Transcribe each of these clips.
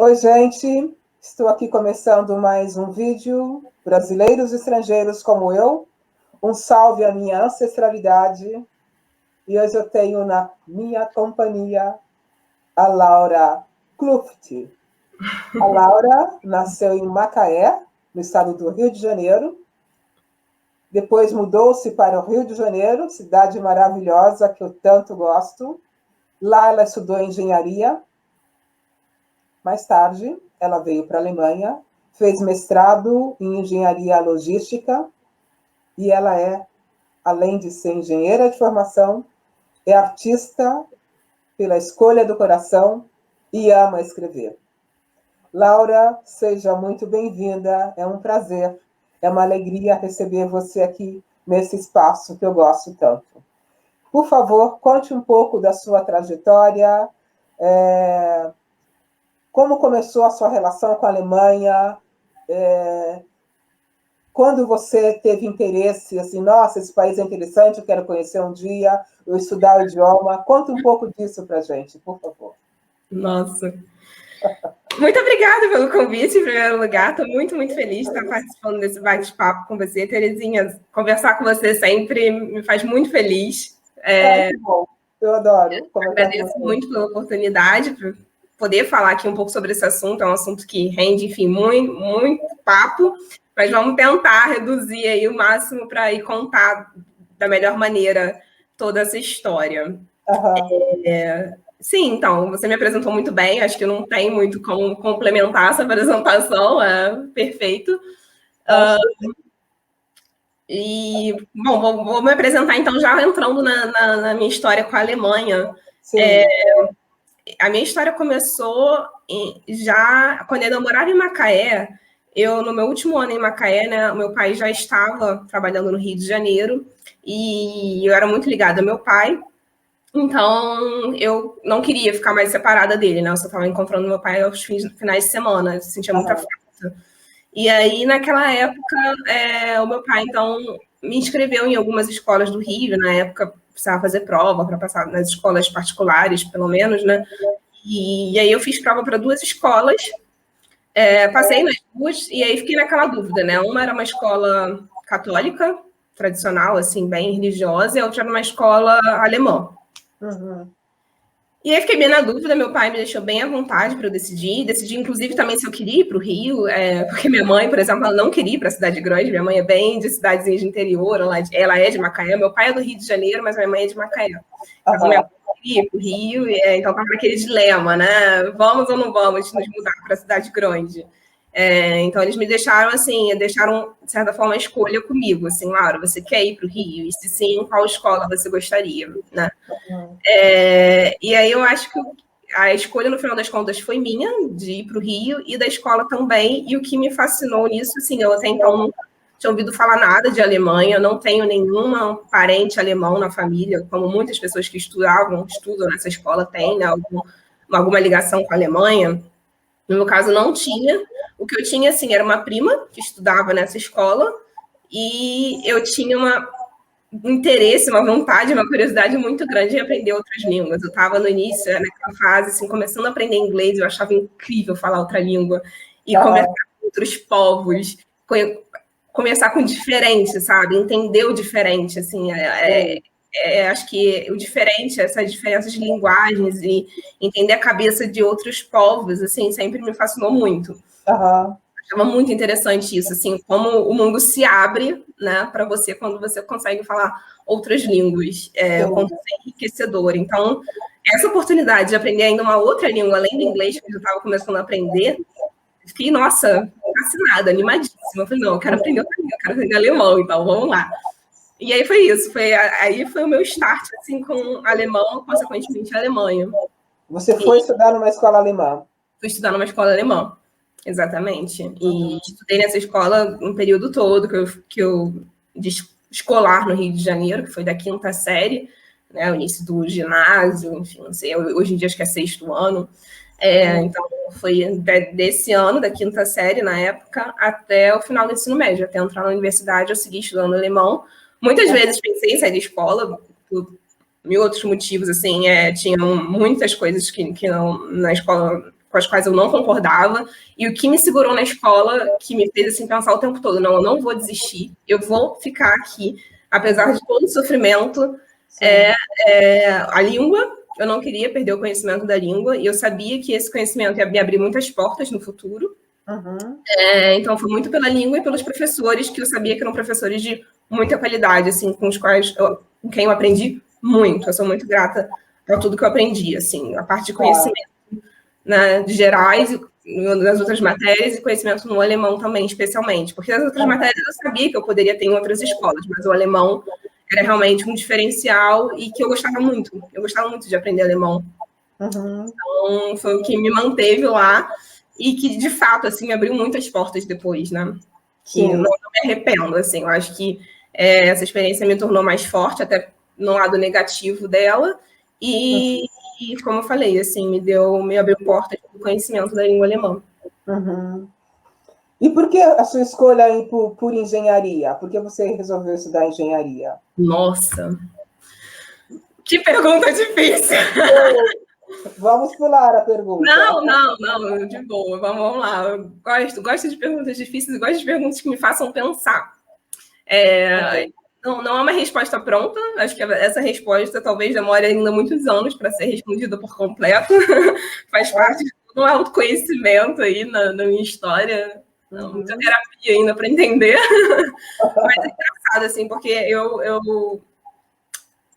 Oi, gente. Estou aqui começando mais um vídeo. Brasileiros e estrangeiros como eu. Um salve à minha ancestralidade. E hoje eu tenho na minha companhia a Laura Kluft. A Laura nasceu em Macaé, no estado do Rio de Janeiro. Depois mudou-se para o Rio de Janeiro, cidade maravilhosa que eu tanto gosto. Lá ela estudou engenharia. Mais tarde, ela veio para a Alemanha, fez mestrado em engenharia logística e ela é, além de ser engenheira de formação, é artista pela escolha do coração e ama escrever. Laura, seja muito bem-vinda, é um prazer, é uma alegria receber você aqui nesse espaço que eu gosto tanto. Por favor, conte um pouco da sua trajetória, como começou a sua relação com a Alemanha, quando você teve interesse, assim, nossa, esse país é interessante, eu quero conhecer um dia, eu estudar o idioma. Conta um pouco disso para a gente, por favor. Nossa. Muito obrigada pelo convite, em primeiro lugar. Estou muito, muito feliz de estar participando desse bate-papo com você. Terezinha, conversar com você sempre me faz muito feliz. Que bom. Eu adoro. Agradeço muito pela oportunidade, por poder falar aqui um pouco sobre esse assunto. É um assunto que rende, enfim, muito, muito papo, mas vamos tentar reduzir aí o máximo para ir contar da melhor maneira toda essa história. Sim, então, você me apresentou muito bem, acho que não tem muito como complementar essa apresentação, é perfeito. Bom, vou me apresentar, então, já entrando na minha história com a Alemanha. A minha história começou já quando eu morava em Macaé. No meu último ano em Macaé, né, meu pai já estava trabalhando no Rio de Janeiro, e eu era muito ligada ao meu pai. Então, eu não queria ficar mais separada dele, né? Eu só estava encontrando meu pai aos finais de semana, eu sentia muita falta. E aí, naquela época, o meu pai, então, me inscreveu em algumas escolas do Rio. Na época, precisava fazer prova para passar nas escolas particulares, pelo menos, né? E aí eu fiz prova para 2 escolas, passei nas 2, e aí fiquei naquela dúvida, né? Uma era uma escola católica, tradicional, assim, bem religiosa, e a outra era uma escola alemã. E aí fiquei bem na dúvida, meu pai me deixou bem à vontade para eu decidir. Decidi, inclusive, também se eu queria ir para o Rio, porque minha mãe, por exemplo, ela não queria ir para a cidade grande. Minha mãe é bem de cidadezinha de interior, ela é de Macaé. Meu pai é do Rio de Janeiro, mas minha mãe é de Macaé. Então, minha mãe queria ir para o Rio, então estava naquele dilema, né? Vamos ou não vamos nos mudar para a cidade grande? Então, eles me deixaram, assim, de certa forma, a escolha comigo, assim, Laura, você quer ir para o Rio? E se sim, qual escola você gostaria, né? E aí eu acho que a escolha, no final das contas, foi minha, de ir para o Rio, e da escola também, e o que me fascinou nisso, assim, eu até então não tinha ouvido falar nada de Alemanha, não tenho nenhuma parente alemão na família, como muitas pessoas que estudam nessa escola têm, né, alguma ligação com a Alemanha. No meu caso, não tinha. O que eu tinha, assim, era uma prima que estudava nessa escola, e eu tinha um interesse, uma vontade, uma curiosidade muito grande em aprender outras línguas. Eu estava no início, naquela fase, assim, começando a aprender inglês, eu achava incrível falar outra língua, e conversar com outros povos, começar com o diferente, sabe? Entender o diferente, assim, acho que o diferente, essas diferenças de linguagens e entender a cabeça de outros povos, assim, sempre me fascinou muito. Achava muito interessante isso, assim, como o mundo se abre, né, para você quando você consegue falar outras línguas, quanto é enriquecedor. Então, essa oportunidade de aprender ainda uma outra língua, além do inglês, que eu já estava começando a aprender, fiquei, nossa, fascinada, animadíssima. Eu falei, não, eu quero aprender outra língua, eu quero aprender alemão, então vamos lá. E aí foi isso, aí foi o meu start, assim, com alemão, consequentemente Alemanha. Você foi estudar numa escola alemã? Fui estudar numa escola alemã. Exatamente. E estudei nessa escola um período todo que eu de escolar no Rio de Janeiro, que foi da 5ª série, né, o início do ginásio, enfim, não sei, hoje em dia acho que é 6º ano. Então, foi desse ano, da 5ª série, na época, até o final do ensino médio. Até entrar na universidade, eu segui estudando alemão. Muitas vezes pensei em sair da escola, por mil outros motivos, assim, tinham muitas coisas que não, na escola com as quais eu não concordava, e o que me segurou na escola, que me fez assim, pensar o tempo todo, não, eu não vou desistir, eu vou ficar aqui, apesar de todo o sofrimento, a língua. Eu não queria perder o conhecimento da língua, e eu sabia que esse conhecimento ia me abrir muitas portas no futuro. Então, foi muito pela língua e pelos professores, que eu sabia que eram professores de muita qualidade, assim, com quem eu aprendi muito. Eu sou muito grata a tudo que eu aprendi, assim, a parte de conhecimento, né, de gerais, nas outras matérias, e conhecimento no alemão também, especialmente. Porque as outras matérias eu sabia que eu poderia ter em outras escolas, mas o alemão era realmente um diferencial e que eu gostava muito. Eu gostava muito de aprender alemão. Então, foi o que me manteve lá e que, de fato, assim, me abriu muitas portas depois, né? Que não me arrependo, assim. Eu acho que essa experiência me tornou mais forte, até no lado negativo dela. E como eu falei, assim, me abriu portas para o conhecimento da língua alemã. E por que a sua escolha por engenharia? Por que você resolveu estudar engenharia? Nossa! Que pergunta difícil! Vamos pular a pergunta. Não, de boa, vamos lá. Eu gosto de perguntas difíceis e gosto de perguntas que me façam pensar. Não é uma resposta pronta, acho que essa resposta talvez demore ainda muitos anos para ser respondida por completo. Faz parte de todo um autoconhecimento aí na minha história, muita terapia ainda para entender. Mas é engraçado, assim, porque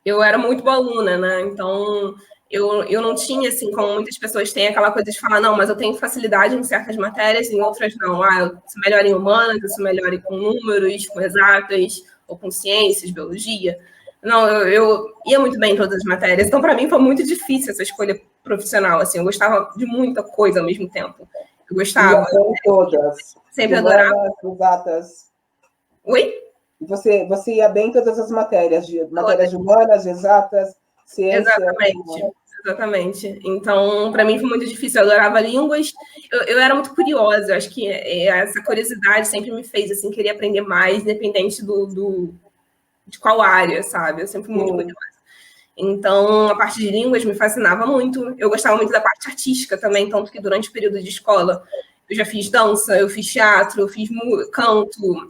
eu era muito boa aluna, né? Então, eu não tinha, assim, como muitas pessoas têm, aquela coisa de falar, não, mas eu tenho facilidade em certas matérias, em outras não. Eu sou melhor em humanas, eu sou melhor com números, com exatas, ou com ciências, biologia. Não, eu ia muito bem em todas as matérias. Então, para mim, foi muito difícil essa escolha profissional, assim. Eu gostava de muita coisa ao mesmo tempo. Eu gostava. Todas. Sempre adorava. Exatas. Oi? Você ia bem em todas as matérias de humanas, exatas, ciências. Exatamente. Então, para mim foi muito difícil. Eu adorava línguas. Eu era muito curiosa. Eu acho que essa curiosidade sempre me fez assim querer aprender mais, independente de qual área, sabe? Eu sempre fui muito curiosa. Então, a parte de línguas me fascinava muito. Eu gostava muito da parte artística também, tanto que durante o período de escola eu já fiz dança, eu fiz teatro, eu fiz canto.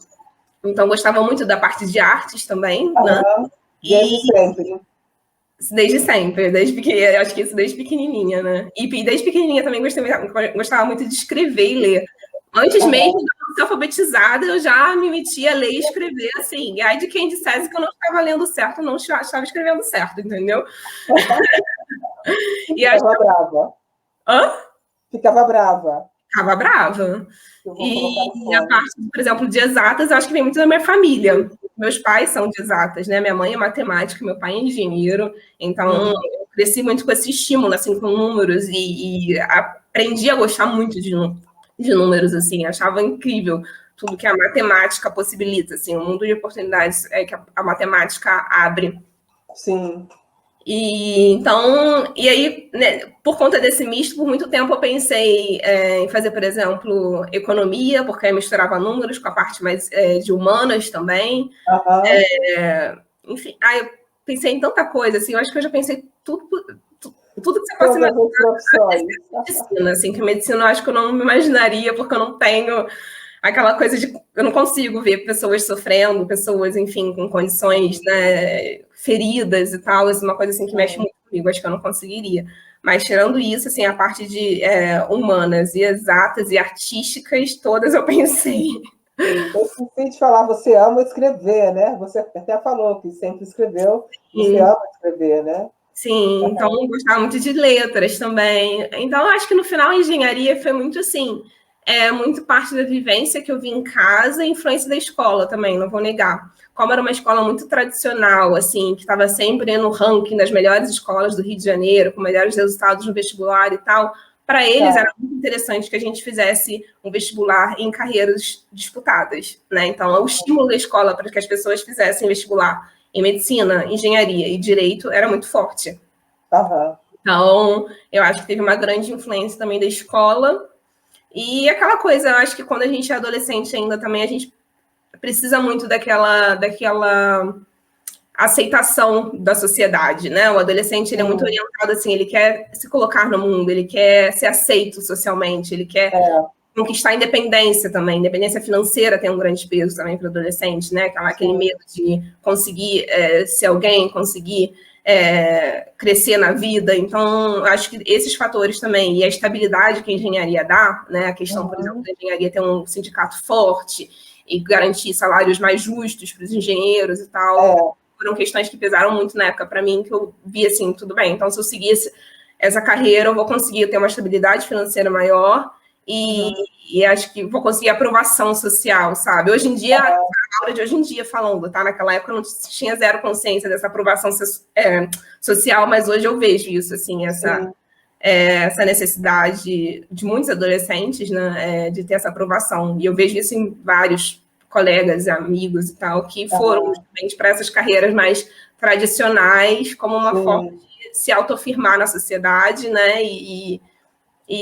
Então, gostava muito da parte de artes também, né? Desde sempre, desde pequenininha, acho que isso desde pequenininha, né? E desde pequenininha também gostava muito de escrever e ler. Antes mesmo de ser alfabetizada, eu já me metia a ler e escrever, assim. E aí de quem dissesse que eu não estava lendo certo, não estava escrevendo certo, entendeu? Ficava brava. Hã? Ficava brava. Ficava brava. E a parte, por exemplo, de exatas, eu acho que vem muito da minha família. Meus pais são de exatas, né? Minha mãe é matemática, meu pai é engenheiro. Então, eu cresci muito com esse estímulo, assim, com números. E aprendi a gostar muito de números, assim. Achava incrível tudo que a matemática possibilita, assim. O mundo de oportunidades que a matemática abre. Sim. E aí, né, por conta desse misto, por muito tempo eu pensei em fazer, por exemplo, economia, porque aí misturava números com a parte mais de humanas também. Enfim, eu pensei em tanta coisa, assim, eu acho que eu já pensei tudo que você possa imaginar. Medicina, assim, que medicina eu acho que eu não me imaginaria, porque eu não tenho aquela coisa de... Eu não consigo ver pessoas sofrendo, pessoas, enfim, com condições, né, feridas e tal. Isso é uma coisa, assim, que mexe muito comigo. Acho que eu não conseguiria. Mas, tirando isso, assim, a parte de humanas e exatas e artísticas, todas eu pensei. Eu esqueci de falar, você ama escrever, né? Você até falou que sempre escreveu. Você ama escrever, né? Sim, então eu gostava muito de letras também. Então, eu acho que no final a engenharia foi muito assim... muito parte da vivência que eu vi em casa e influência da escola também, não vou negar. Como era uma escola muito tradicional, assim, que estava sempre no ranking das melhores escolas do Rio de Janeiro, com melhores resultados no vestibular e tal, para eles era muito interessante que a gente fizesse um vestibular em carreiras disputadas, né? Então, o estímulo da escola para que as pessoas fizessem vestibular em medicina, engenharia e direito era muito forte. Então, eu acho que teve uma grande influência também da escola. E aquela coisa, eu acho que quando a gente é adolescente ainda também, a gente precisa muito daquela aceitação da sociedade, né? O adolescente, ele é muito orientado, assim, ele quer se colocar no mundo, ele quer ser aceito socialmente, ele quer conquistar a independência também. Independência financeira tem um grande peso também para o adolescente, né? Aquele medo de conseguir ser alguém, conseguir crescer na vida. Então, acho que esses fatores também, e a estabilidade que a engenharia dá, né? A questão, por exemplo, da engenharia ter um sindicato forte e garantir salários mais justos para os engenheiros e tal, foram questões que pesaram muito na época para mim, que eu vi assim, tudo bem, então se eu seguisse essa carreira, eu vou conseguir ter uma estabilidade financeira maior e acho que vou conseguir aprovação social, sabe? Hoje em dia, a Laura de hoje em dia falando, tá? Naquela época eu não tinha zero consciência dessa aprovação social, mas hoje eu vejo isso, assim, essa necessidade de muitos adolescentes, né, de ter essa aprovação. E eu vejo isso em vários colegas, amigos e tal, que foram justamente para essas carreiras mais tradicionais, como uma forma de se autoafirmar na sociedade, né, e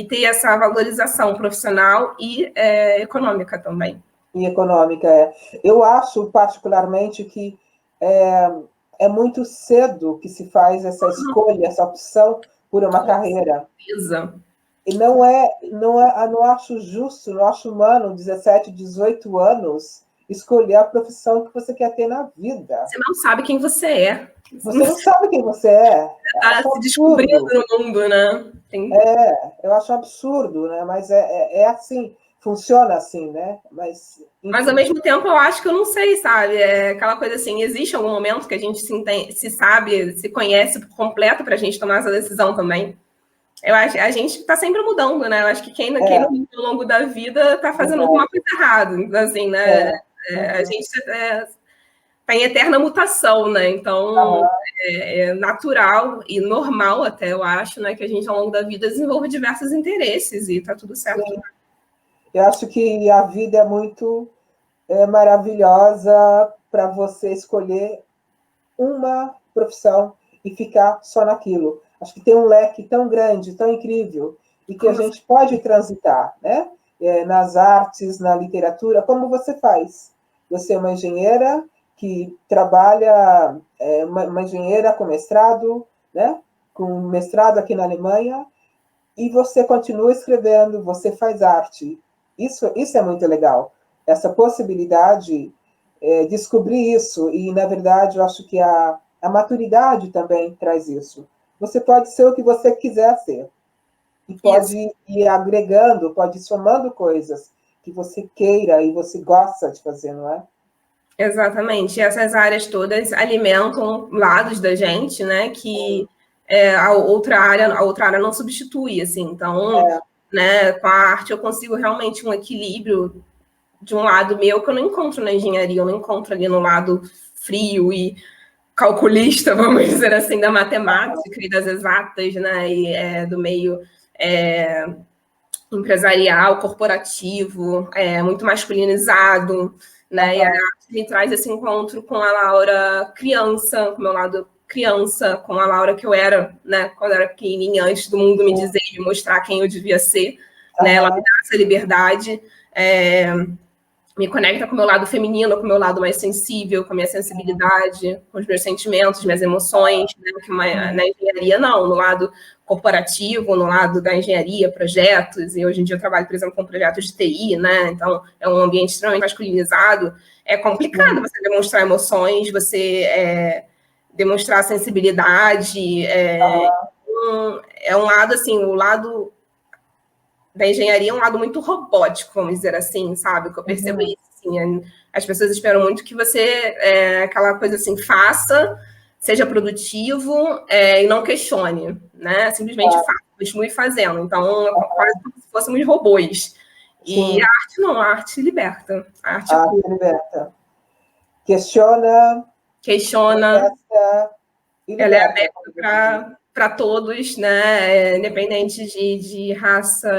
ter essa valorização profissional e econômica também. E econômica, Eu acho, particularmente, que é muito cedo que se faz essa escolha, essa opção por uma carreira. E não acho justo, não acho humano, 17, 18 anos, escolher a profissão que você quer ter na vida. Você não sabe quem você é. Você não sabe quem você é. Está se descobrindo no mundo, né? Eu acho absurdo, né? Mas é assim, funciona assim, né? Mas ao mesmo tempo, eu acho que eu não sei, sabe? É aquela coisa assim, existe algum momento que a gente se sabe, se conhece por completo para a gente tomar essa decisão também. Eu acho que a gente está sempre mudando, né? Eu acho que quem ao longo da vida está fazendo alguma coisa errada. Então, assim, né? A gente está em eterna mutação, né? Então, é natural e normal até, eu acho, né? Que a gente, ao longo da vida, desenvolva diversos interesses e está tudo certo. Sim. Eu acho que a vida é muito maravilhosa para você escolher uma profissão e ficar só naquilo. Acho que tem um leque tão grande, tão incrível, e que a gente pode transitar, né? Nas artes, na literatura, como você faz. Você é uma engenheira que trabalha, uma engenheira com mestrado, né? Com mestrado aqui na Alemanha, e você continua escrevendo, você faz arte. Isso é muito legal. Essa possibilidade, descobrir isso, e, na verdade, eu acho que a maturidade também traz isso. Você pode ser o que você quiser ser. E pode ir agregando, pode ir somando coisas que você queira e você gosta de fazer, não é? Exatamente. E essas áreas todas alimentam lados da gente, né? Que a outra área não substitui, assim. Então, né, com a arte eu consigo realmente um equilíbrio de um lado meu que eu não encontro na engenharia, eu não encontro ali no lado frio e calculista, vamos dizer assim, da matemática e das exatas, né? E do meio empresarial, corporativo, muito masculinizado, né? E a arte me traz esse encontro com a Laura criança, com o meu lado criança, com a Laura que eu era, né? Quando eu era pequenininha, antes do mundo me dizer e me mostrar quem eu devia ser, né? Ela me dá essa liberdade, me conecta com o meu lado feminino, com o meu lado mais sensível, com a minha sensibilidade, com os meus sentimentos, minhas emoções, né? Que na engenharia não, no lado corporativo, no lado da engenharia, projetos, e hoje em dia eu trabalho, por exemplo, com projetos de TI, né? Então, é um ambiente extremamente masculinizado. É complicado você demonstrar emoções, você demonstrar sensibilidade. É um lado, assim, o lado da engenharia é um lado muito robótico, vamos dizer assim, sabe? Que eu percebo isso, assim, as pessoas esperam muito que você, aquela coisa assim, faça, seja produtivo e não questione, né? Simplesmente faça, continue fazendo. Então, é quase como se fôssemos robôs. E a arte não, a arte liberta. A arte liberta. Questiona. Ela é aberta para todos, né? Independente de raça,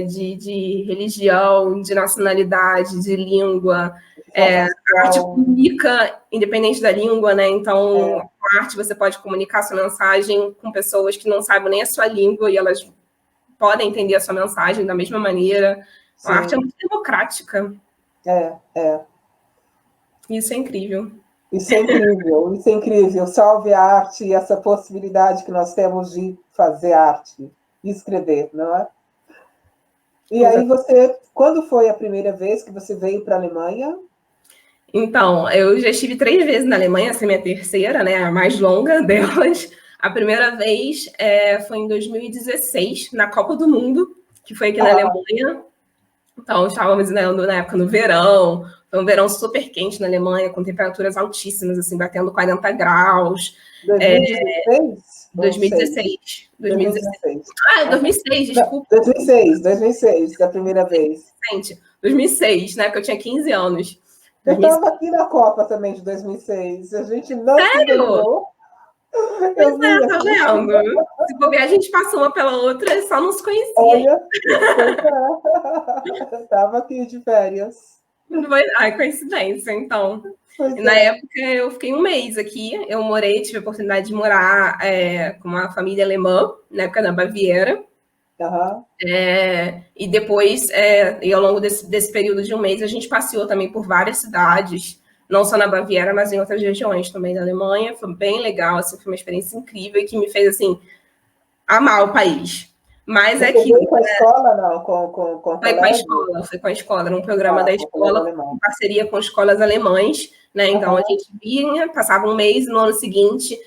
de religião, de nacionalidade, de língua. A arte comunica independente da língua, né? Então, com a arte você pode comunicar sua mensagem com pessoas que não sabem nem a sua língua e elas podem entender a sua mensagem da mesma maneira. Sim. A arte é muito democrática. É. Isso é incrível. Isso é incrível, isso é incrível. Salve a arte e essa possibilidade que nós temos de fazer arte e escrever, não é? E aí você, quando foi a primeira vez que você veio para a Alemanha? Então, eu já estive 3 vezes na Alemanha, essa é a minha terceira, né, a mais longa delas. A primeira vez foi em 2016, na Copa do Mundo, que foi aqui na Alemanha. Então, estávamos na época no verão, foi um verão super quente na Alemanha, com temperaturas altíssimas, assim, batendo 40 graus. 2016? 2016. 2016. Ah, 2006, desculpa. 2006, da primeira vez. Gente, 2006, né, porque eu tinha 15 anos. Eu estava aqui na Copa também de 2006. A gente não se encontrou. Pois é, tá vendo? Se bobear, a gente passou uma pela outra e só não se conhecia. Olha, eu estava aqui de férias. Ai, coincidência, então. Na época, eu fiquei um mês aqui. Eu morei, tive a oportunidade de morar com uma família alemã, na época na Baviera. E depois, e ao longo desse período de um mês, a gente passeou também por várias cidades, não só na Baviera, mas em outras regiões também da Alemanha. Foi bem legal, assim, foi uma experiência incrível e que me fez, assim, amar o país. Mas é que... Foi com a escola, não? Com foi com a escola, foi com a escola, era um programa da escola, em parceria com escolas alemães, né? Então, a gente vinha, passava um mês, e no ano seguinte,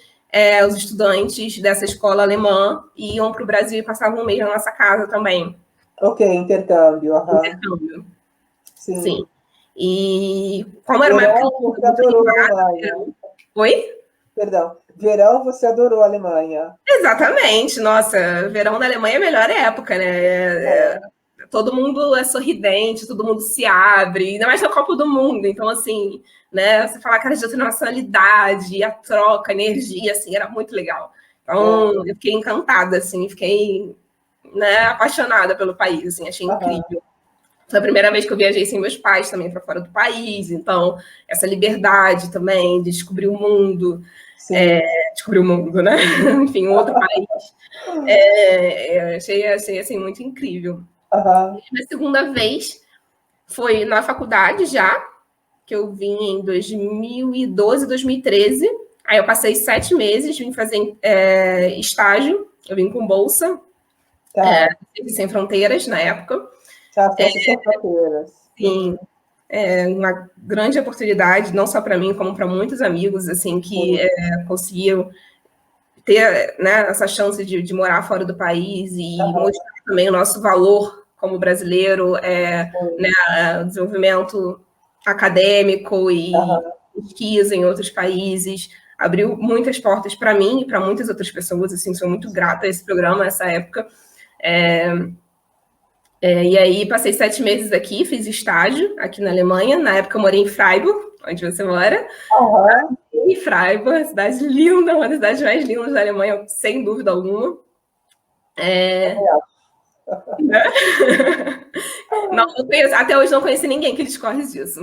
os estudantes dessa escola alemã iam para o Brasil e passavam um mês na nossa casa também. Ok, intercâmbio. Intercâmbio. Sim. E como era uma época... Você adorou a Alemanha. Oi? Perdão. Verão, você adorou a Alemanha. Exatamente. Nossa, verão na Alemanha é a melhor época, né? Todo mundo é sorridente, todo mundo se abre, ainda mais na Copa do Mundo. Então, assim, né? Você fala cara de outra nacionalidade, a troca, a energia, assim, era muito legal. Então, eu fiquei encantada, assim, fiquei, né, apaixonada pelo país, assim, achei incrível. Foi a primeira vez que eu viajei sem meus pais também para fora do país, então essa liberdade também de descobrir o mundo, descobrir o mundo, né? Enfim, um outro país. Achei assim, muito incrível. A segunda vez foi na faculdade já, que eu vim em 2012, 2013. Aí eu passei 7 meses, vim fazer estágio, eu vim com bolsa, Sem Fronteiras na época. Sem Fronteiras. Sim, uma grande oportunidade, não só para mim, como para muitos amigos, assim, que conseguiram ter, né, essa chance de morar fora do país e mostrar também o nosso valor como brasileiro, né, o desenvolvimento acadêmico e pesquisa em outros países, abriu muitas portas para mim e para muitas outras pessoas, assim, sou muito grata a esse programa, nessa época. E aí, passei 7 meses aqui, fiz estágio aqui na Alemanha. Na época, eu morei em Freiburg, onde você mora. Em Freiburg, uma cidade linda, uma das cidades mais lindas da Alemanha, sem dúvida alguma. Não, até hoje não conheci ninguém que discorde disso.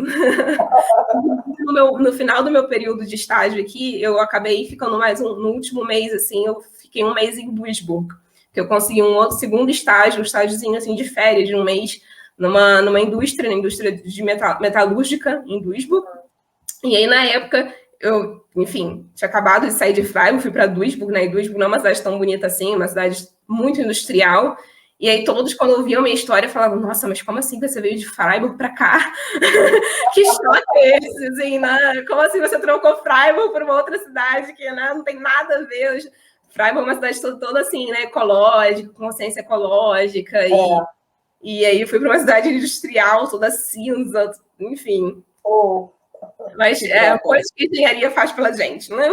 No final do meu período de estágio aqui, eu acabei ficando no último mês, assim, eu fiquei um mês em Duisburg, que eu consegui um outro segundo estágio, um estágiozinho assim de férias de um mês numa indústria, na indústria de metalúrgica em Duisburg. E aí, na época, eu, enfim, tinha acabado de sair de Freiburg, fui para Duisburg, né? E Duisburg não é uma cidade tão bonita assim, uma cidade muito industrial. E aí todos, quando ouviam a minha história, falavam, nossa, mas como assim você veio de Freiburg para cá? Que choque é esse, assim, né? Como assim você trocou Freiburg por uma outra cidade que, né, não tem nada a ver? Freiburg é uma cidade toda assim, né, ecológica, com consciência ecológica, e aí fui para uma cidade industrial, toda cinza, enfim. Mas coisa que a engenharia faz pela gente, né?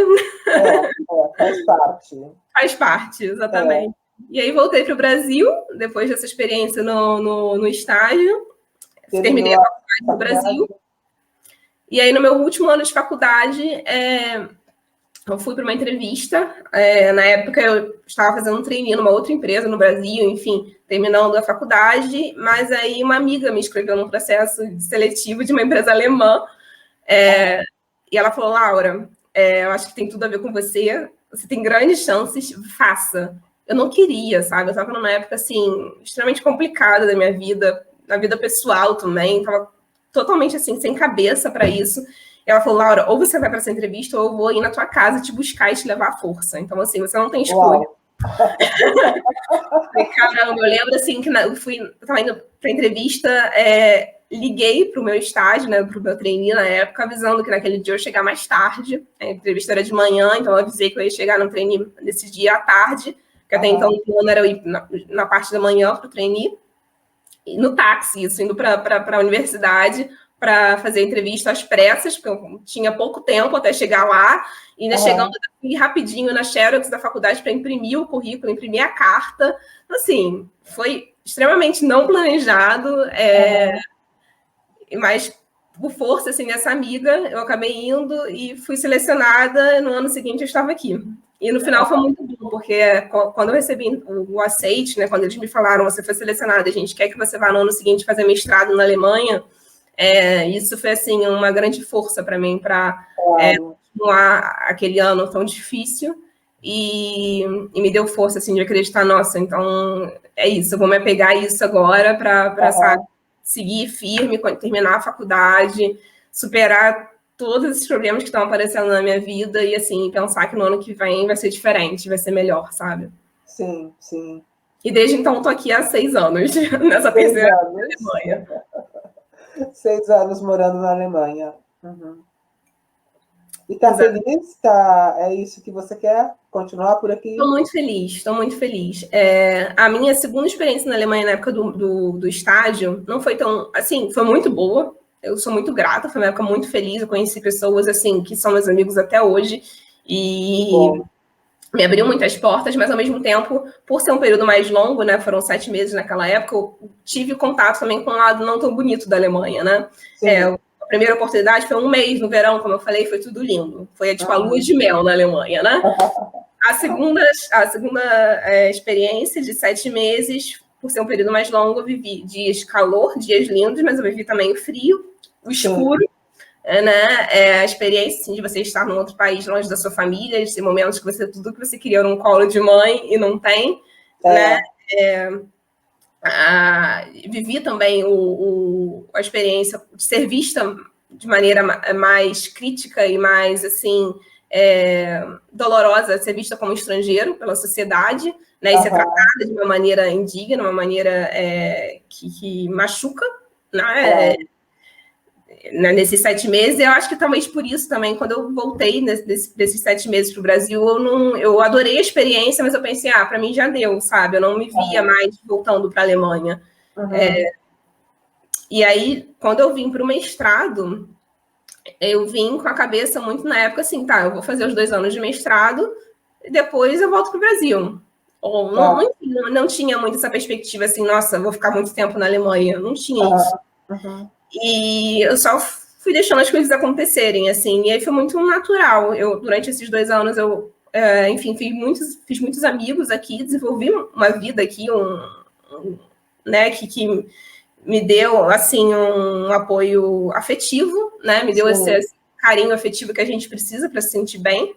Faz parte. Faz parte, exatamente. E aí voltei para o Brasil, depois dessa experiência no estágio, terminei a faculdade no Brasil, e aí no meu último ano de faculdade, eu fui para uma entrevista, na época eu estava fazendo um trainee numa outra empresa no Brasil, enfim, terminando a faculdade, mas aí uma amiga me inscreveu num processo seletivo de uma empresa alemã, e ela falou, Laura, eu acho que tem tudo a ver com você tem grandes chances, faça. Eu não queria, sabe? Eu estava numa época, assim, extremamente complicada da minha vida, na vida pessoal também, estava totalmente, assim, sem cabeça para isso. Ela falou, Laura, ou você vai para essa entrevista, ou eu vou ir na tua casa te buscar e te levar à força. Então, assim, você não tem escolha. Caramba, eu lembro, assim, que eu estava indo para entrevista, liguei para o meu estágio, né, para o meu trainee na época, avisando que naquele dia eu ia chegar mais tarde. A entrevista era de manhã, então eu avisei que eu ia chegar no trainee nesse dia à tarde, que até então o plano era eu ir na parte da manhã para o trainee, no táxi, isso, indo para a universidade para fazer entrevista às pressas, porque eu tinha pouco tempo até chegar lá, e ainda chegando rapidinho na Xerox da faculdade para imprimir o currículo, imprimir a carta. Assim, foi extremamente não planejado, mas por força assim, dessa amiga, eu acabei indo e fui selecionada. No ano seguinte eu estava aqui. E no final foi muito bom, porque quando eu recebi o aceite, né, quando eles me falaram, você foi selecionada, a gente quer que você vá no ano seguinte fazer mestrado na Alemanha, isso foi assim uma grande força para mim, para continuar aquele ano tão difícil, e me deu força assim, de acreditar, nossa, então é isso, eu vou me apegar a isso agora para seguir firme, terminar a faculdade, superar todos esses problemas que estão aparecendo na minha vida e, assim, pensar que no ano que vem vai ser diferente, vai ser melhor, sabe? Sim, sim. E desde então estou aqui há 6 anos, nessa terceira Alemanha. 6 anos morando na Alemanha. E está feliz? É isso que você quer? Continuar por aqui? Estou muito feliz. A minha segunda experiência na Alemanha, na época do estágio, não foi tão... Assim, foi muito boa. Eu sou muito grata, foi uma época muito feliz. Eu conheci pessoas, assim, que são meus amigos até hoje. E me abriu muitas portas, mas, ao mesmo tempo, por ser um período mais longo, né? Foram 7 meses naquela época, eu tive contato também com um lado não tão bonito da Alemanha, né? A primeira oportunidade foi 1 mês no verão, como eu falei, foi tudo lindo. Foi, tipo, a lua de mel na Alemanha, né? A segunda experiência de 7 meses, por ser um período mais longo, eu vivi dias de calor, dias lindos, mas eu vivi também o frio, o escuro, né? A experiência assim, de você estar num outro país, longe da sua família, de ter momentos que tudo que você queria era um colo de mãe e não tem, né? Vivi também a experiência de ser vista de maneira mais crítica e mais, assim, dolorosa, ser vista como estrangeiro pela sociedade, né, e ser tratada de uma maneira indigna, uma maneira que machuca, né, nesses 7 meses. Eu acho que talvez por isso também, quando eu voltei desses 7 meses para o Brasil, eu adorei a experiência, mas eu pensei, para mim já deu, sabe? Eu não me via mais voltando para a Alemanha. E aí, quando eu vim para o mestrado, eu vim com a cabeça muito na época assim, eu vou fazer os 2 anos de mestrado e depois eu volto para o Brasil. Ou não tinha muito essa perspectiva assim, nossa, vou ficar muito tempo na Alemanha. Não tinha isso. E eu só fui deixando as coisas acontecerem, assim, e aí foi muito natural. Durante esses 2 anos, enfim, fiz muitos amigos aqui, desenvolvi uma vida aqui, né, que me deu, assim, um apoio afetivo, né, me deu esse carinho afetivo que a gente precisa para se sentir bem,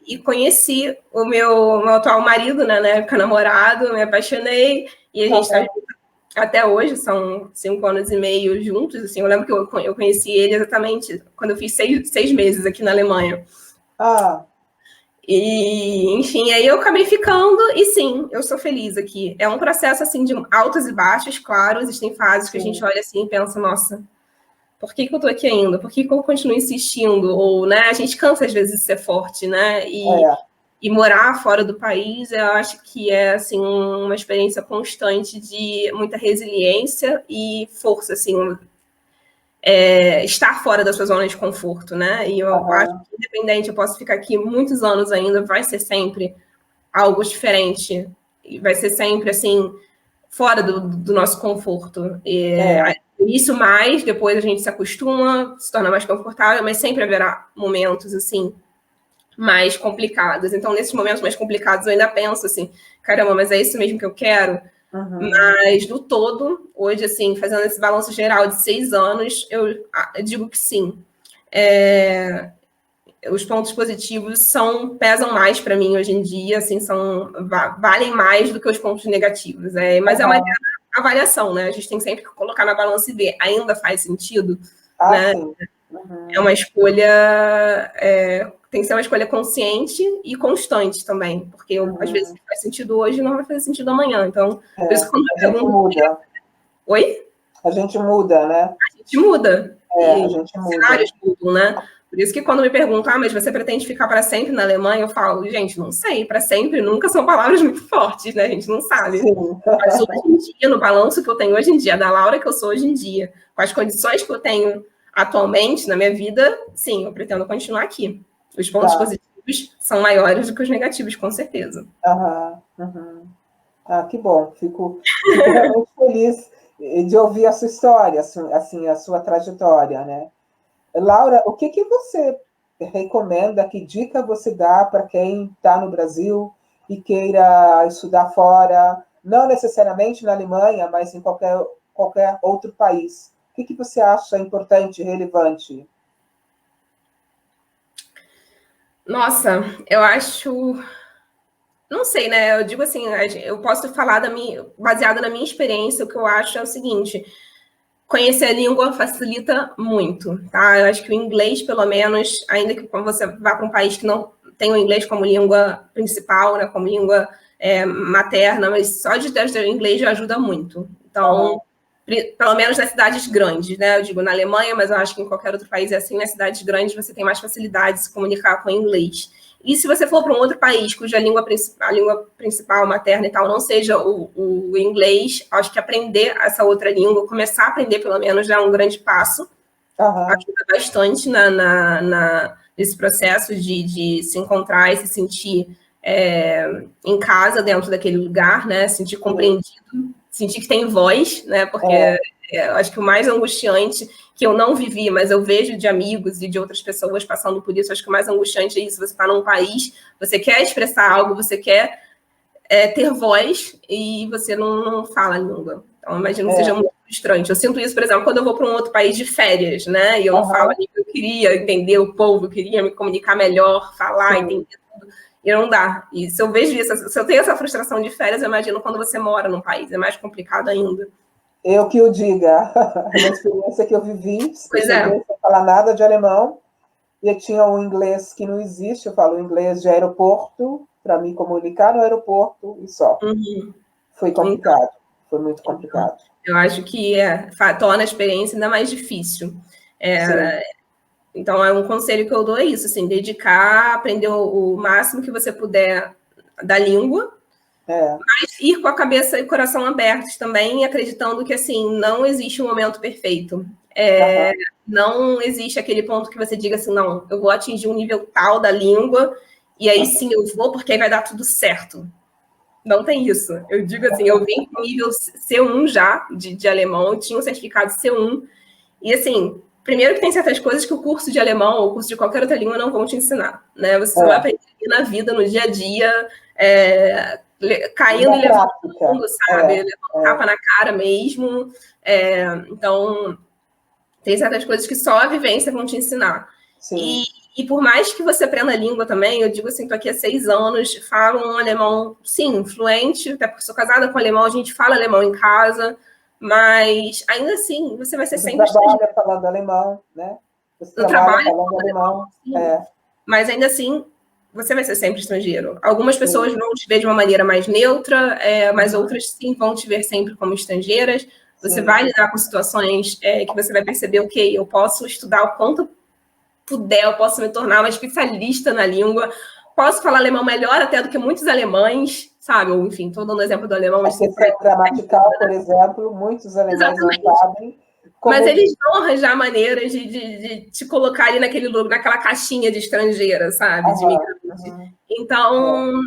e conheci o meu atual marido, né, na época namorado, me apaixonei, e a gente está até hoje, são 5 anos e meio juntos, assim, eu lembro que eu conheci ele exatamente quando eu fiz 6 meses aqui na Alemanha. E, enfim, aí eu acabei ficando, e sim, eu sou feliz aqui. É um processo, assim, de altos e baixos, claro, existem fases que a gente olha assim e pensa, nossa, por que eu tô aqui ainda? Por que eu continuo insistindo? Ou, né, a gente cansa às vezes de ser forte, né, e morar fora do país, eu acho que é, assim, uma experiência constante de muita resiliência e força, assim, estar fora da sua zona de conforto, né? E eu acho que, independente, eu posso ficar aqui muitos anos ainda, vai ser sempre algo diferente, e vai ser sempre, assim, fora do nosso conforto. Isso mais, depois a gente se acostuma, se torna mais confortável, mas sempre haverá momentos, assim, mais complicados. Então, nesses momentos mais complicados, eu ainda penso assim, caramba, mas é isso mesmo que eu quero? Mas, do todo, hoje, assim, fazendo esse balanço geral de 6 anos, eu digo que sim. Os pontos positivos pesam mais para mim hoje em dia, assim, valem mais do que os pontos negativos. Mas é uma avaliação, né? A gente tem sempre que colocar na balança e ver, ainda faz sentido? Né? É uma escolha, tem que ser uma escolha consciente e constante também, porque às vezes faz sentido hoje não vai fazer sentido amanhã. Então, por isso que quando a gente muda. Oi? A gente muda, né? A gente muda. A gente muda. Cenários mudam, né? Por isso que quando me perguntam, mas você pretende ficar para sempre na Alemanha? Eu falo, gente, não sei, para sempre nunca são palavras muito fortes, né? A gente não sabe. Sim. Mas hoje em dia, no balanço que eu tenho hoje em dia, da Laura que eu sou hoje em dia, com as condições que eu tenho atualmente na minha vida, sim, eu pretendo continuar aqui. Os pontos positivos são maiores do que os negativos, com certeza. Que bom. Fico realmente feliz de ouvir a sua história, assim, a sua trajetória, né? Laura, o que você recomenda, que dica você dá para quem está no Brasil e queira estudar fora, não necessariamente na Alemanha, mas em qualquer outro país? O que você acha importante, relevante? Nossa, eu acho... Não sei, né? Eu digo assim, eu posso falar baseado na minha experiência, o que eu acho é o seguinte... Conhecer a língua facilita muito, tá? Eu acho que o inglês, pelo menos, ainda que quando você vá para um país que não tem o inglês como língua principal, né, como língua materna, mas só de ter o inglês já ajuda muito. Então, pelo menos nas cidades grandes, né? Eu digo na Alemanha, mas eu acho que em qualquer outro país é assim, nas cidades grandes você tem mais facilidade de se comunicar com o inglês. E se você for para um outro país cuja língua principal, materna e tal, não seja o inglês, acho que aprender essa outra língua, começar a aprender pelo menos, já é um grande passo. Ajuda bastante nesse processo de se encontrar e se sentir em casa dentro daquele lugar, né? Sentir compreendido, sentir que tem voz, né? Porque eu acho que o mais angustiante, que eu não vivi, mas eu vejo de amigos e de outras pessoas passando por isso, acho que o mais angustiante é isso, você está num país, você quer expressar algo, você quer ter voz e você não fala a língua. Então, imagino que seja muito frustrante. Eu sinto isso, por exemplo, quando eu vou para um outro país de férias, né? E eu não falo a língua, eu queria entender o povo, eu queria me comunicar melhor, falar, entender tudo. E não dá. E se eu vejo isso, se eu tenho essa frustração de férias, eu imagino quando você mora num país, é mais complicado ainda. Eu que o diga, a experiência que eu vivi, pois sem falar nada de alemão, e eu tinha um inglês que não existe, eu falo inglês de aeroporto, para me comunicar no aeroporto e só. Foi complicado, foi muito complicado. Eu acho que torna a experiência ainda mais difícil. Então, é um conselho que eu dou, é isso, assim, dedicar, aprender o máximo que você puder da língua, mas ir com a cabeça e o coração abertos também, acreditando que, assim, não existe um momento perfeito. Não existe aquele ponto que você diga assim, não, eu vou atingir um nível tal da língua, e aí sim eu vou, porque aí vai dar tudo certo. Não tem isso. Eu digo assim, eu vim com nível C1 já, de alemão, eu tinha um certificado C1, e assim, primeiro que tem certas coisas que o curso de alemão ou o curso de qualquer outra língua não vão te ensinar, né? Você vai aprender na vida, no dia a dia, caindo e levando tudo, sabe? Levando tapa na cara mesmo. Então, tem certas coisas que só a vivência vão te ensinar. E por mais que você aprenda a língua também, eu digo assim, estou aqui há 6 anos, falo um alemão, sim, fluente, até porque sou casada com alemão, a gente fala alemão em casa, mas ainda assim, você vai ser sempre estrangeiro. Você trabalha falando alemão, né? Você trabalha falando alemão. Mas ainda assim, você vai ser sempre estrangeiro. Algumas pessoas vão te ver de uma maneira mais neutra, mas outras sim vão te ver sempre como estrangeiras. Você vai lidar com situações que você vai perceber, ok, eu posso estudar o quanto puder, eu posso me tornar uma especialista na língua, posso falar alemão melhor até do que muitos alemães, sabe? Ou, enfim, estou dando exemplo do alemão. Mas questão gramatical, por exemplo, muitos alemães não sabem. Mas eles vão arranjar maneiras de te colocar ali naquela caixinha de estrangeira, sabe? De imigrante. Então,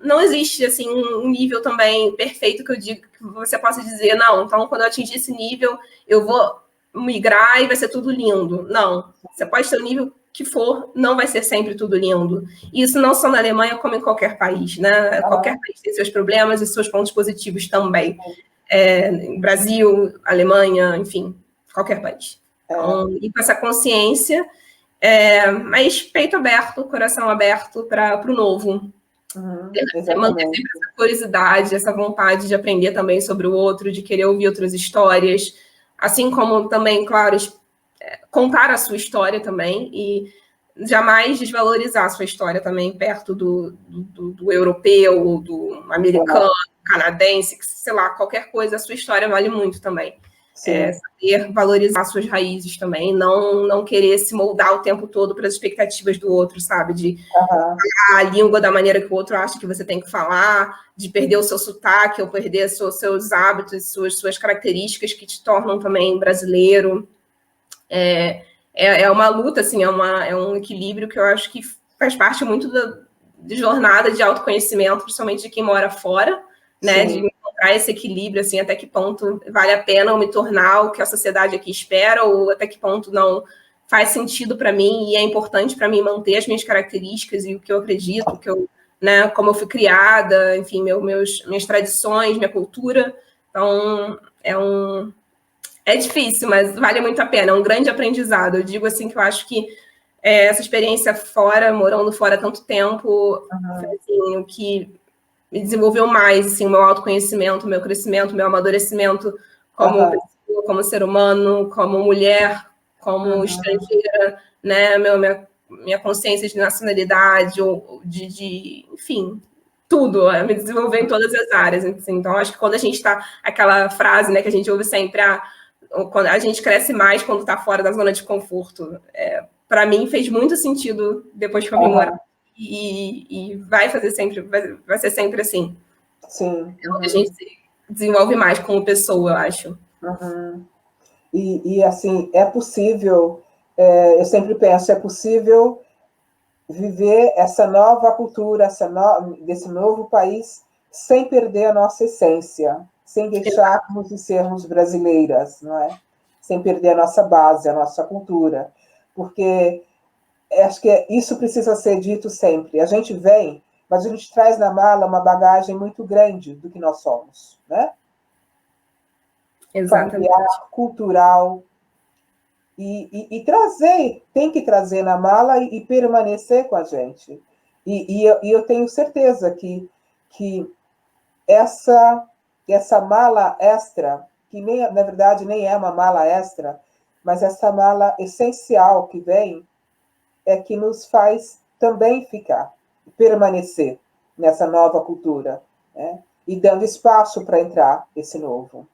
não existe assim um nível também perfeito que eu digo que você possa dizer, não, então quando eu atingir esse nível, eu vou migrar e vai ser tudo lindo. Não, você pode ter o nível que for, não vai ser sempre tudo lindo. E isso não só na Alemanha, como em qualquer país, né? Qualquer país tem seus problemas e seus pontos positivos também. Brasil, Alemanha, enfim, qualquer país. Então, e com essa consciência, mas peito aberto, coração aberto para o novo. Manter sempre essa curiosidade, essa vontade de aprender também sobre o outro, de querer ouvir outras histórias, assim como também, claro, contar a sua história também e jamais desvalorizar a sua história também perto do europeu, do americano, canadense, sei lá, qualquer coisa, a sua história vale muito também. Saber valorizar suas raízes também, não querer se moldar o tempo todo para as expectativas do outro, sabe? De falar a língua da maneira que o outro acha que você tem que falar, de perder o seu sotaque ou perder seus hábitos, suas características que te tornam também brasileiro. É uma luta, assim, é um equilíbrio que eu acho que faz parte muito de jornada de autoconhecimento, principalmente de quem mora fora, né? De encontrar esse equilíbrio, assim, até que ponto vale a pena eu me tornar o que a sociedade aqui espera, ou até que ponto não faz sentido para mim e é importante para mim manter as minhas características e o que eu acredito, né, como eu fui criada, enfim, minhas tradições, minha cultura. Então, é difícil, mas vale muito a pena, é um grande aprendizado. Eu digo assim que eu acho que essa experiência fora, morando fora há tanto tempo, foi assim, o que me desenvolveu mais, assim, o meu autoconhecimento, o meu crescimento, o meu amadurecimento como pessoa, como ser humano, como mulher, como estrangeira, né? Minha consciência de nacionalidade, enfim, tudo, me desenvolver em todas as áreas. Assim. Então, acho que quando a gente está, aquela frase, né, que a gente ouve sempre, quando a gente cresce mais quando está fora da zona de conforto. Para mim, fez muito sentido depois que eu vim morar. E vai fazer sempre, vai ser sempre assim. Sim. A gente se desenvolve mais como pessoa, eu acho. E assim, é possível, eu sempre penso, é possível viver essa nova cultura, desse novo país, sem perder a nossa essência, sem deixarmos de sermos brasileiras, não é? Sem perder a nossa base, a nossa cultura. Porque acho que isso precisa ser dito sempre. A gente vem, mas a gente traz na mala uma bagagem muito grande do que nós somos, né? Exatamente. Familiar, cultural, e trazer, tem que trazer na mala e permanecer com a gente. E eu tenho certeza que essa mala extra, que nem, na verdade nem é uma mala extra, mas essa mala essencial que vem, é que nos faz também ficar, permanecer nessa nova cultura, né? E dando espaço para entrar esse novo.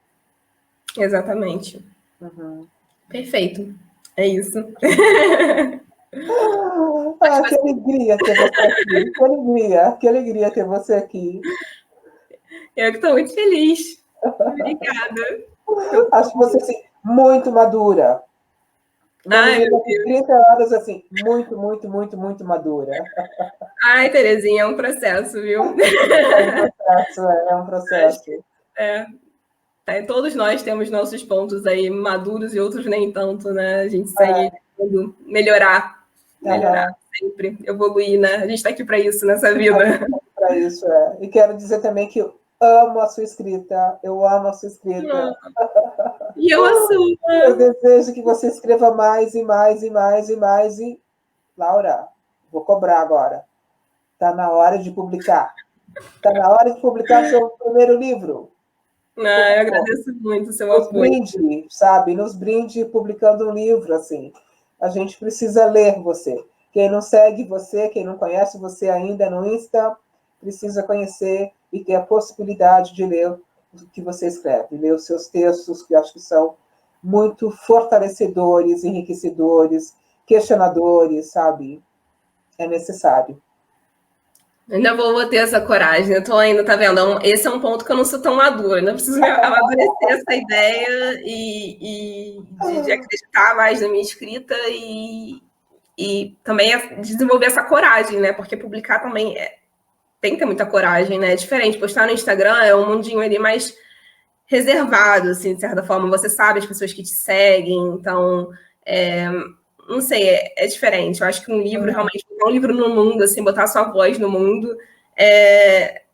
Exatamente. Perfeito. É isso. Que alegria ter você aqui. Que alegria ter você aqui. Eu que estou muito feliz. Obrigada. Acho você assim, muito madura. Uma menina de 30 anos, assim, muito, muito, muito, muito madura. Ai, Terezinha, é um processo, viu? É um processo. Todos nós temos nossos pontos aí maduros e outros nem tanto, né? A gente segue tentando melhorar sempre, evoluir, né? A gente está aqui para isso nessa vida. Para isso, E quero dizer também que eu amo a sua escrita. Eu amo a sua escrita. E eu a sua. Eu desejo que você escreva mais e mais e mais e mais. E, Laura, vou cobrar agora. Está na hora de publicar. Está na hora de publicar seu primeiro livro. Eu agradeço muito o seu apoio. Brinde, sabe? Nos brinde publicando um livro, assim. A gente precisa ler você. Quem não segue você, quem não conhece você ainda no Insta, precisa conhecer e ter a possibilidade de ler o que você escreve, ler os seus textos, que eu acho que são muito fortalecedores, enriquecedores, questionadores, sabe? É necessário. Ainda vou ter essa coragem, eu tô ainda, tá vendo? Esse é um ponto que eu não sou tão madura, ainda preciso amadurecer essa ideia e de acreditar mais na minha escrita e também desenvolver essa coragem, né? Porque publicar também tem que ter muita coragem, né? É diferente, postar no Instagram é um mundinho ali mais reservado, assim, de certa forma. Você sabe as pessoas que te seguem, então... não sei, é diferente. Eu acho que um livro, realmente, botar um livro no mundo, assim, botar a sua voz no mundo, é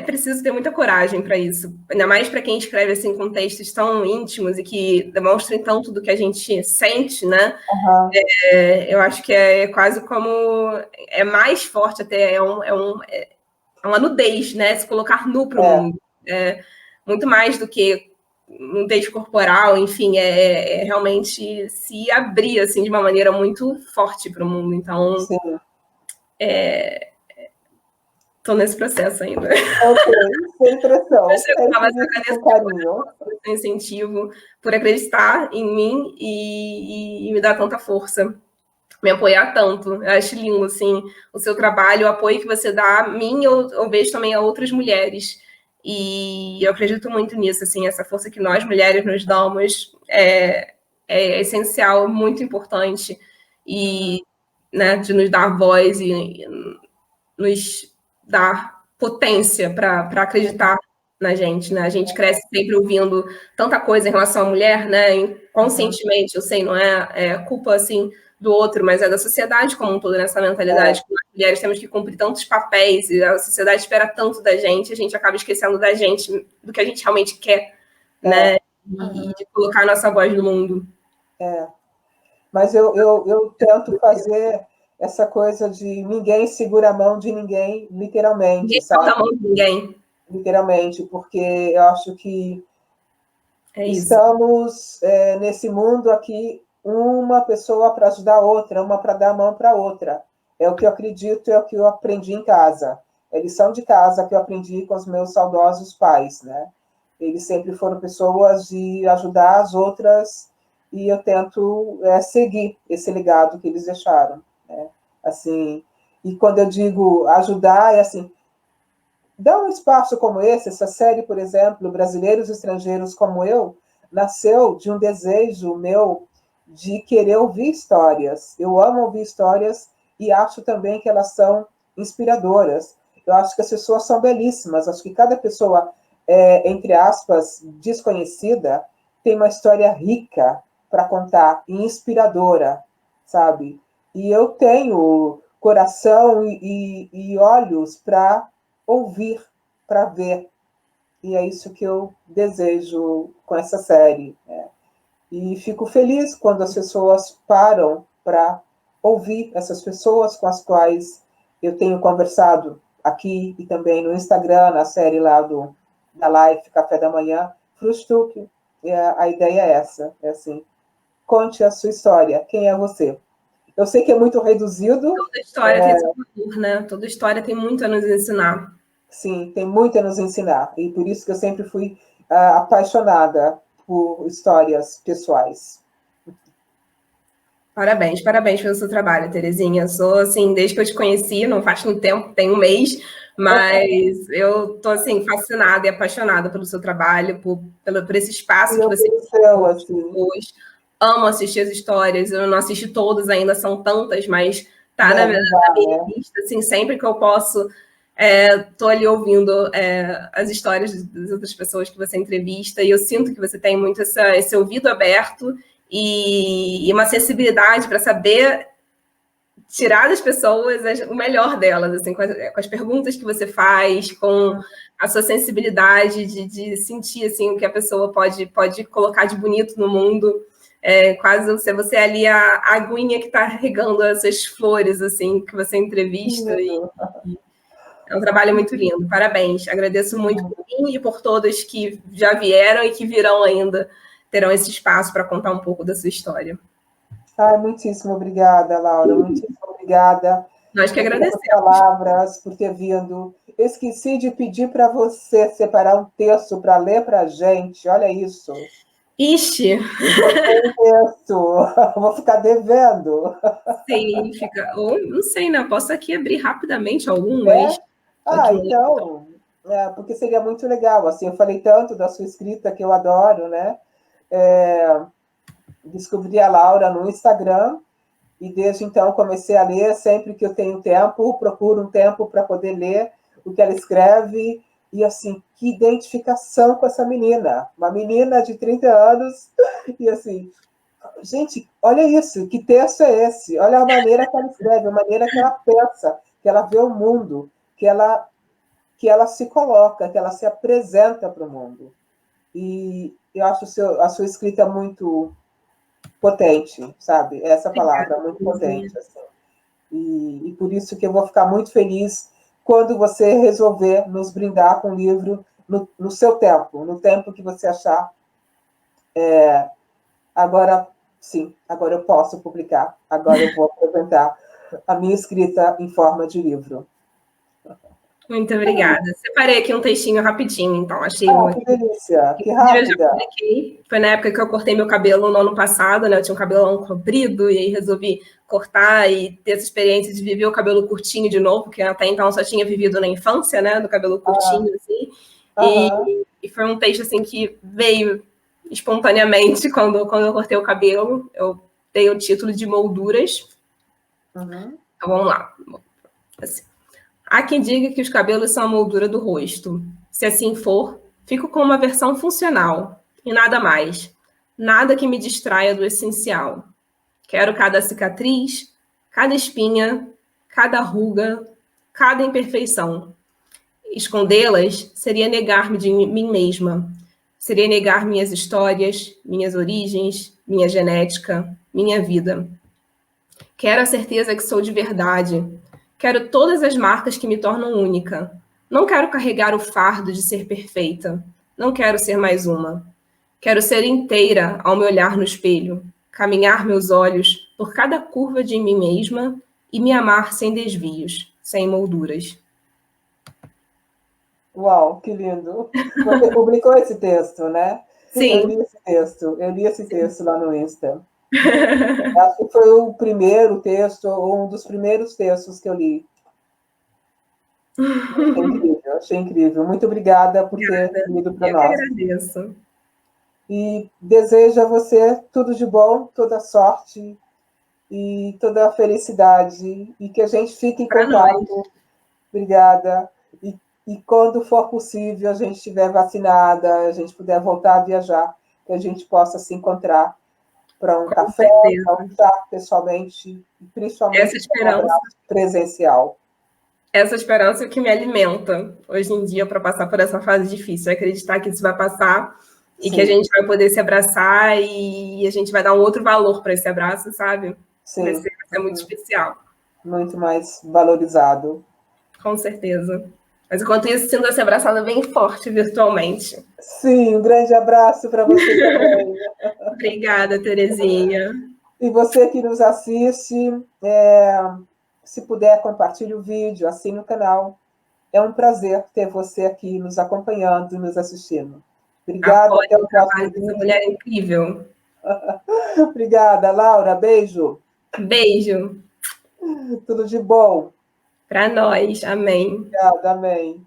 preciso ter muita coragem para isso. Ainda mais para quem escreve, assim, com textos tão íntimos e que demonstrem tanto do que a gente sente, né? Eu acho que é quase como... É mais forte até, é uma nudez, né? Se colocar nu para o mundo. Muito mais do que no texto corporal, enfim, é realmente se abrir, assim, de uma maneira muito forte para o mundo. Então, estou nesse processo ainda. Ok, sem pressão. Com carinho. Por incentivo, por acreditar em mim e me dar tanta força, me apoiar tanto. Eu acho lindo, assim, o seu trabalho, o apoio que você dá a mim, eu vejo também a outras mulheres. E eu acredito muito nisso, assim, essa força que nós, mulheres, nos damos é essencial, muito importante. E, né, de nos dar voz e nos dar potência para acreditar na gente, né? A gente cresce sempre ouvindo tanta coisa em relação à mulher, né? Inconscientemente, eu sei, não é culpa, assim, do outro, mas é da sociedade como um todo, nessa mentalidade que nós mulheres temos que cumprir tantos papéis e a sociedade espera tanto da gente, a gente acaba esquecendo da gente, do que a gente realmente quer, né? E de colocar a nossa voz no mundo. Mas eu tento fazer essa coisa de ninguém segura a mão de ninguém, literalmente, ninguém sabe? A mão de ninguém. Literalmente, porque eu acho que estamos nesse mundo aqui, uma pessoa para ajudar a outra, uma para dar a mão para a outra. É o que eu acredito, é o que eu aprendi em casa. É lição de casa que eu aprendi com os meus saudosos pais, né? Eles sempre foram pessoas de ajudar as outras e eu tento seguir esse legado que eles deixaram, né? Assim, e quando eu digo ajudar, é assim, dar um espaço como esse, essa série, por exemplo, Brasileiros e Estrangeiros como eu, nasceu de um desejo meu de querer ouvir histórias. Eu amo ouvir histórias e acho também que elas são inspiradoras. Eu acho que as pessoas são belíssimas. Acho que cada pessoa, entre aspas, desconhecida, tem uma história rica para contar e inspiradora, sabe? E eu tenho coração e olhos para ouvir, para ver. E é isso que eu desejo com essa série, né? E fico feliz quando as pessoas param para ouvir essas pessoas com as quais eu tenho conversado aqui e também no Instagram, na série lá da Live Café da Manhã, Frustuque. A ideia é essa, é assim, conte a sua história, quem é você? Eu sei que é muito reduzido. Toda história tem seu valor, né? Toda história tem muito a nos ensinar. Sim, tem muito a nos ensinar. E por isso que eu sempre fui apaixonada por histórias pessoais. Parabéns, parabéns pelo seu trabalho, Terezinha. Sou, assim, desde que eu te conheci, não faz muito tempo, tem um mês, mas eu tô, assim, fascinada e apaixonada pelo seu trabalho, por esse espaço que você hoje. Amo assistir as histórias, eu não assisti todas ainda, são tantas, mas tá na minha lista, assim, sempre que eu posso, tô ali ouvindo as histórias das outras pessoas que você entrevista, e eu sinto que você tem muito esse ouvido aberto e uma sensibilidade para saber tirar das pessoas o melhor delas, assim, com as perguntas que você faz, com a sua sensibilidade de sentir assim, o que a pessoa pode colocar de bonito no mundo. Quase você ali a aguinha que está regando essas flores assim que você entrevista. E é um trabalho muito lindo. Parabéns. Agradeço muito por mim e por todas que já vieram e que virão ainda, terão esse espaço para contar um pouco da sua história. Muitíssimo obrigada, Laura. Muitíssimo obrigada. Nós que agradecemos. Palavras, por ter vindo. Eu esqueci de pedir para você separar um texto para ler para a gente. Olha isso. Ixi! Vou ficar devendo. Sim, fica. Ou não sei, né? Posso aqui abrir rapidamente algum, mas. Então. Porque seria muito legal. Assim, eu falei tanto da sua escrita que eu adoro, né? Descobri a Laura no Instagram e desde então comecei a ler sempre que eu tenho tempo, procuro um tempo para poder ler o que ela escreve. E, assim, que identificação com essa menina. Uma menina de 30 anos. E, assim, gente, olha isso, que texto é esse? Olha a maneira que ela escreve, a maneira que ela pensa, que ela vê o mundo, que ela se coloca, que ela se apresenta para o mundo. E eu acho a sua escrita muito potente, sabe? Essa palavra, muito potente. Assim. E por isso que eu vou ficar muito feliz quando você resolver nos brindar com o livro no seu tempo, no tempo que você achar Agora, sim, agora eu posso publicar. Agora eu vou apresentar a minha escrita em forma de livro. Muito obrigada. Separei aqui um textinho rapidinho, então. Achei que delícia, que rápida. Foi na época que eu cortei meu cabelo no ano passado, né? Eu tinha um cabelão comprido e aí resolvi cortar e ter essa experiência de viver o cabelo curtinho de novo, porque até então eu só tinha vivido na infância, né? Do cabelo curtinho, assim. E foi um texto, assim, que veio espontaneamente quando eu cortei o cabelo. Eu dei o título de Molduras. Então, vamos lá. Assim. Há quem diga que os cabelos são a moldura do rosto. Se assim for, fico com uma versão funcional e nada mais. Nada que me distraia do essencial. Quero cada cicatriz, cada espinha, cada ruga, cada imperfeição. Escondê-las seria negar-me de mim mesma. Seria negar minhas histórias, minhas origens, minha genética, minha vida. Quero a certeza que sou de verdade. Quero todas as marcas que me tornam única. Não quero carregar o fardo de ser perfeita. Não quero ser mais uma. Quero ser inteira ao me olhar no espelho, caminhar meus olhos por cada curva de mim mesma e me amar sem desvios, sem molduras. Uau, que lindo! Você publicou esse texto, né? Sim. Eu li esse texto lá no Insta. Acho que foi o primeiro texto, ou um dos primeiros textos que eu li. Achei incrível. Muito obrigada por ter lido para nós. Eu que agradeço. E desejo a você tudo de bom, toda sorte e toda a felicidade. E que a gente fique em contato. Obrigada. E quando for possível, a gente estiver vacinada, a gente puder voltar a viajar, que a gente possa se encontrar para um café, para um chá pessoalmente, e principalmente para um abraço presencial. Essa esperança é o que me alimenta hoje em dia para passar por essa fase difícil. Acreditar que isso vai passar e que a gente vai poder se abraçar e a gente vai dar um outro valor para esse abraço, sabe? Sim. Vai ser muito especial. Muito mais valorizado. Com certeza. Mas enquanto isso, sinto essa abraçada bem forte virtualmente. Sim, um grande abraço para você também. Obrigada, Terezinha. E você que nos assiste, se puder, compartilhe o vídeo, assine o canal. É um prazer ter você aqui nos acompanhando e nos assistindo. Obrigada. Até o próximo vídeo. Essa mulher é incrível. Obrigada, Laura. Beijo. Beijo. Tudo de bom. Para nós. Amém. Obrigada, amém.